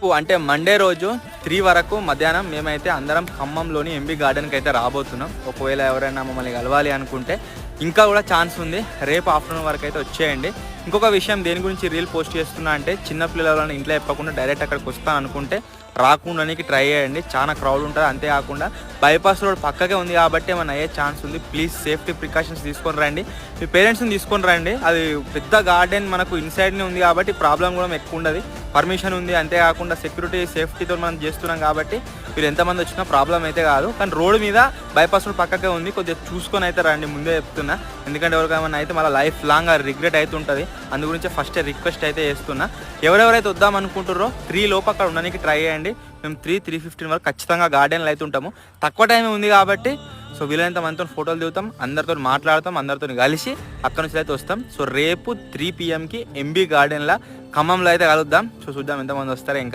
రేపు అంటే మండే రోజు 3 వరకు మధ్యాహ్నం మేమైతే అందరం ఖమ్మంలోని ఎంబీ గార్డెన్కి అయితే రాబోతున్నాం. ఒకవేళ ఎవరైనా మమ్మల్ని కలవాలి అనుకుంటే ఇంకా కూడా ఛాన్స్ ఉంది. రేపు ఆఫ్టర్నూన్ వరకు అయితే వచ్చేయండి. ఇంకొక విషయం దేని గురించి రీల్ పోస్ట్ చేస్తున్నా అంటే చిన్నపిల్లలను ఇంట్లో చెప్పకుండా డైరెక్ట్ అక్కడికి వస్తాను అనుకుంటే రాకుండానికి ట్రై చేయండి. చాలా క్రౌడ్ ఉంటుంది. అంతేకాకుండా బైపాస్ రోడ్ పక్కకే ఉంది కాబట్టి ఏమైనా అయ్యే ఛాన్స్ ఉంది. ప్లీజ్ సేఫ్టీ ప్రికాషన్స్ తీసుకొని రండి. మీ పేరెంట్స్ని తీసుకొని రండి. అది పెద్ద గార్డెన్ మనకు ఇన్సైడ్నే ఉంది కాబట్టి ప్రాబ్లం కూడా ఎక్కువ ఉండదు. పర్మిషన్ ఉంది. అంతేకాకుండా సెక్యూరిటీ సేఫ్టీతో మనం చేస్తున్నాం కాబట్టి వీళ్ళు ఎంతమంది వచ్చినా ప్రాబ్లం అయితే కాదు. కానీ రోడ్డు మీద బైపాస్ రోడ్ పక్కకే ఉంది. కొద్దిగా చూసుకొని అయితే రండి, ముందే చెప్తున్నా. ఎందుకంటే ఎవరికైనా అయితే మళ్ళీ లైఫ్ లాంగ్ రిగ్రెట్ అవుతుంటుంది. అందు గురించి ఫస్ట్ రిక్వెస్ట్ అయితే చేస్తున్నా. ఎవరెవరైతే వద్దాం అనుకుంటారో 3 లోపు అక్కడ ఉండడానికి ట్రై చేయండి. మేము 3:15 వరకు ఖచ్చితంగా గార్డెన్లో అయితే ఉంటాము. తక్కువ టైం ఉంది కాబట్టి సో వీలైనంత మనతో ఫోటోలు దిగుతాం, అందరితో మాట్లాడతాం, అందరితో కలిసి అక్కడ నుంచి అయితే వస్తాం. సో రేపు 3 PM ఎంబీ గార్డెన్లో ఖమ్మంలో అయితే కలుద్దాం. సో చూద్దాం ఎంతమంది వస్తారో ఇంకా.